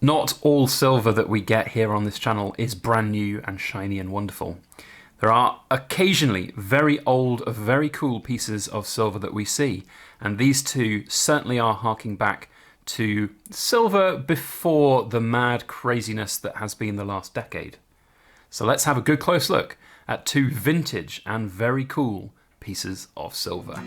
Not all silver that we get here on this channel is brand new and shiny and wonderful. There are occasionally very old, very cool pieces of silver that we see, and these two certainly are harking back to silver before the mad craziness that has been the last decade. So let's have a good close look at two vintage and very cool pieces of silver.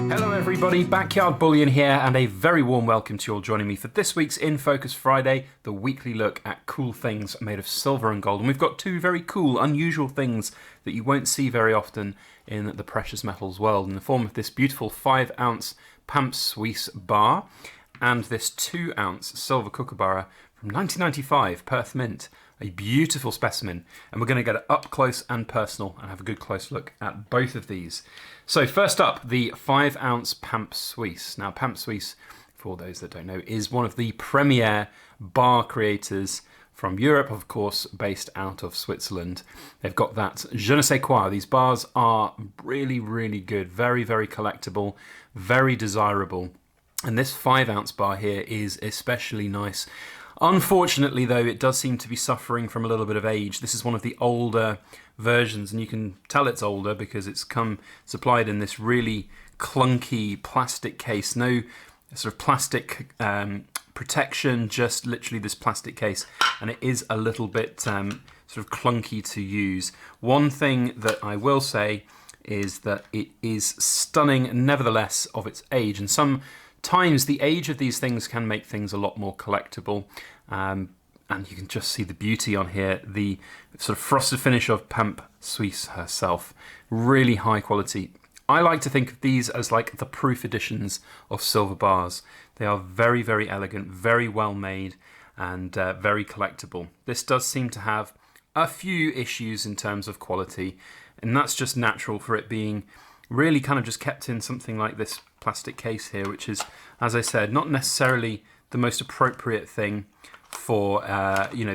Hello everybody, Backyard Bullion here, and a very warm welcome to you all joining me for this week's In Focus Friday, the weekly look at cool things made of silver and gold. And we've got two very cool, unusual things that you won't see very often in the precious metals world, in the form of this beautiful 5-ounce Pamp Suisse bar and this 2-ounce silver kookaburra from 1995, Perth Mint. A beautiful specimen, and we're going to get it up close and personal and have a good close look at both of these. So first up, the 5-ounce Pamp Suisse. Now Pamp Suisse, for those that don't know, is one of the premier bar creators from Europe, of course, based out of Switzerland. They've got that je ne sais quoi. These bars are really, really good, very, very collectible, very desirable. And this 5-ounce bar here is especially nice. Unfortunately, though, it does seem to be suffering from a little bit of age. This is one of the older versions, and you can tell it's older because it's come supplied in this really clunky plastic case. No sort of plastic protection, just literally this plastic case, and it is a little bit sort of clunky to use. One thing that I will say is that it is stunning, nevertheless, of its age, and sometimes the age of these things can make things a lot more collectible, and you can just see the beauty on here, the sort of frosted finish of Pamp Suisse herself. Really high quality. I like to think of these as like the proof editions of silver bars. They are very, very elegant, very well made, and very collectible. This does seem to have a few issues in terms of quality, and that's just natural for it being really kind of just kept in something like this plastic case here, which is, as I said, not necessarily the most appropriate thing for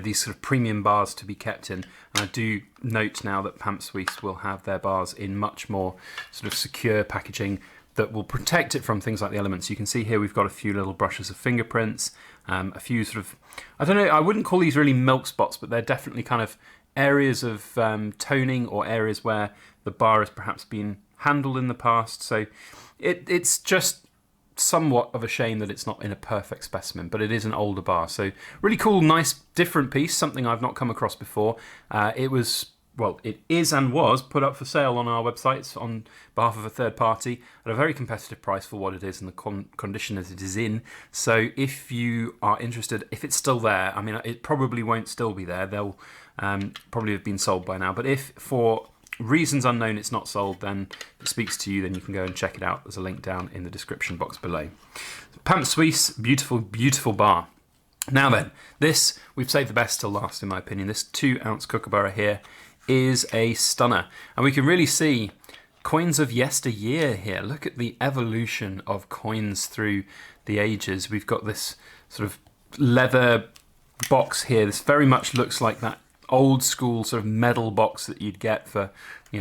these sort of premium bars to be kept in. And I do note now that Pamp Suisse will have their bars in much more sort of secure packaging that will protect it from things like the elements. You can see here we've got a few little brushes of fingerprints, a few sort of, I don't know, I wouldn't call these really milk spots, but they're definitely kind of areas of toning or areas where the bar has perhaps been handled in the past. So it's just somewhat of a shame that it's not in a perfect specimen, but it is an older bar. So really cool, nice, different piece, something I've not come across before. It is and was put up for sale on our websites on behalf of a third party at a very competitive price for what it is and the condition that it is in. So if you are interested, if it's still there, I mean, it probably won't still be there. They'll probably have been sold by now. But if for reasons unknown it's not sold, then it speaks to you, then you can go and check it out. There's a link down in the description box below. Pamp Suisse, beautiful, beautiful bar. Now then, this, we've saved the best till last in my opinion. This 2-ounce kookaburra here is a stunner, and we can really see coins of yesteryear here. Look at the evolution of coins through the ages. We've got this sort of leather box here. This very much looks like that old school sort of medal box that you'd get for,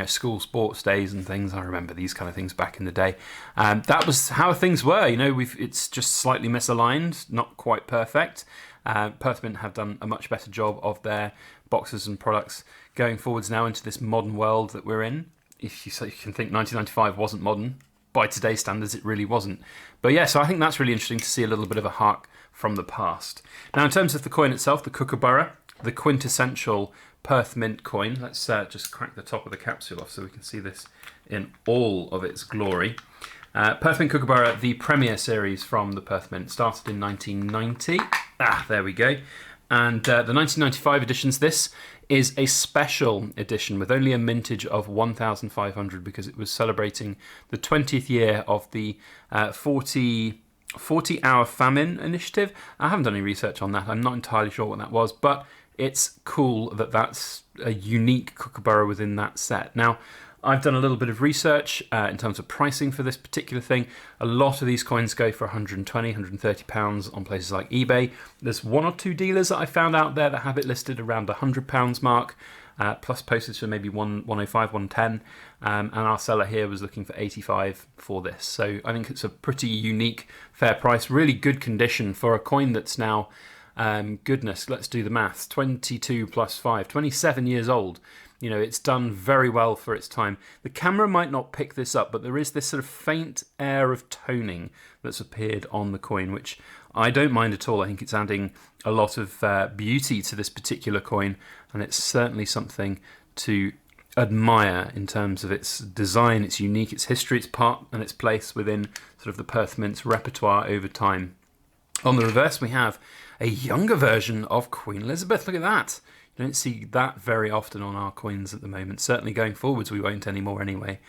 school sports days and things. I remember these kind of things back in the day. That was how things were. It's just slightly misaligned, not quite perfect. Perth Mint have done a much better job of their boxes and products going forwards now into this modern world that we're in. If you can think 1995 wasn't modern, by today's standards it really wasn't. But yeah, so I think that's really interesting to see a little bit of a hark from the past. Now in terms of the coin itself, the kookaburra, the quintessential Perth Mint coin. Let's just crack the top of the capsule off so we can see this in all of its glory. Perth Mint Kookaburra, the Premier series from the Perth Mint, started in 1990. There we go. And the 1995 editions, this is a special edition with only a mintage of 1,500 because it was celebrating the 20th year of the 40-hour famine initiative. I haven't done any research on that. I'm not entirely sure what that was, but it's cool that that's a unique kookaburra within that set. Now, I've done a little bit of research in terms of pricing for this particular thing. A lot of these coins go for 120, 130 pounds on places like eBay. There's one or two dealers that I found out there that have it listed around the £100 mark. plus postage for maybe 105, 110, and our seller here was looking for 85 for this. So I think it's a pretty unique, fair price, really good condition for a coin that's now, goodness, let's do the maths, 22 plus 5, 27 years old. You know, it's done very well for its time. The camera might not pick this up, but there is this sort of faint air of toning that's appeared on the coin, which I don't mind at all. I think it's adding a lot of beauty to this particular coin, and it's certainly something to admire in terms of its design, its unique, its history, its part and its place within sort of the Perth Mint's repertoire over time. On the reverse, we have a younger version of Queen Elizabeth. Look at that. You don't see that very often on our coins at the moment. Certainly going forwards, we won't anymore anyway.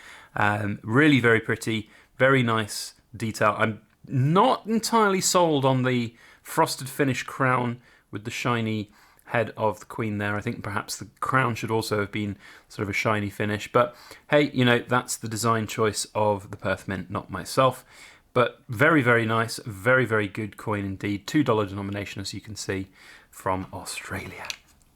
Really very pretty, very nice detail. I'm not entirely sold on the frosted finish crown with the shiny head of the Queen there. I think perhaps the crown should also have been sort of a shiny finish. But hey, you know, that's the design choice of the Perth Mint, not myself. But very, very nice, very, very good coin indeed. $2 denomination, as you can see, from Australia.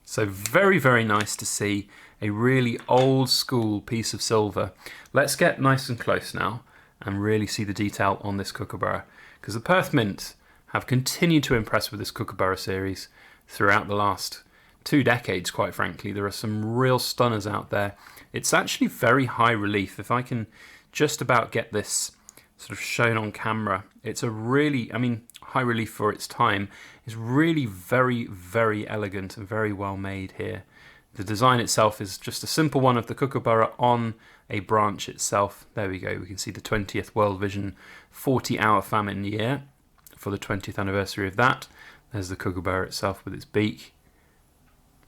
So very, very nice to see a really old school piece of silver. Let's get nice and close now and really see the detail on this kookaburra, because the Perth Mint have continued to impress with this kookaburra series throughout the last 2 decades, quite frankly. There are some real stunners out there. It's actually very high relief. If I can just about get this sort of shown on camera, it's a really, I mean, high relief for its time. It's really very, very elegant and very well made here. The design itself is just a simple one of the kookaburra on a branch itself. There we go. We can see the 20th World Vision 40-hour famine year for the 20th anniversary of that. There's the kookaburra itself with its beak.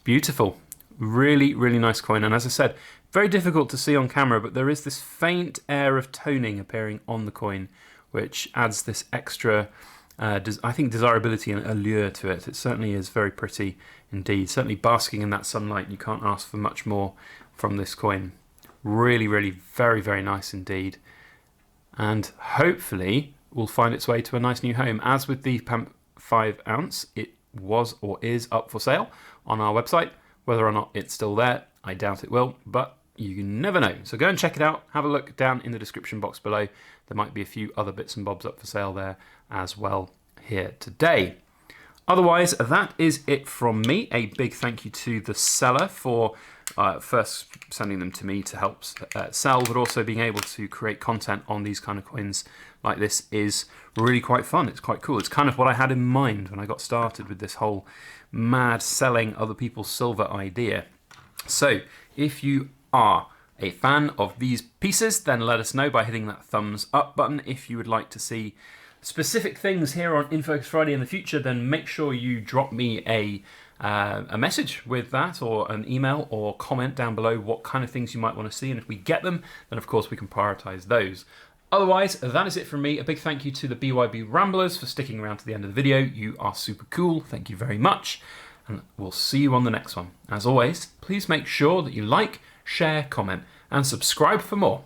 Beautiful. Really, really nice coin. And as I said, very difficult to see on camera, but there is this faint air of toning appearing on the coin, which adds this extra, I think, desirability and allure to it. It certainly is very pretty indeed. Certainly basking in that sunlight, you can't ask for much more from this coin. Really, really very, very nice indeed. And hopefully will find its way to a nice new home. As with the Pamp 5 ounce, it was or is up for sale on our website. Whether or not it's still there, I doubt it will, but you never know. So go and check it out. Have a look down in the description box below. There might be a few other bits and bobs up for sale there as well here today. Otherwise, that is it from me. A big thank you to the seller for first sending them to me to help sell, but also being able to create content on these kind of coins like this is really quite fun. It's quite cool. It's kind of what I had in mind when I got started with this whole mad selling other people's silver idea. So if you are a fan of these pieces, then let us know by hitting that thumbs up button. If you would like to see specific things here on In Focus Friday in the future, then make sure you drop me a message with that, or an email or comment down below what kind of things you might want to see, and if we get them, then of course we can prioritize those. Otherwise, that is it from me. A big thank you to the BYB Ramblers for sticking around to the end of the video. You are super cool. Thank you very much. And we'll see you on the next one. As always, please make sure that you like, share, comment, and subscribe for more.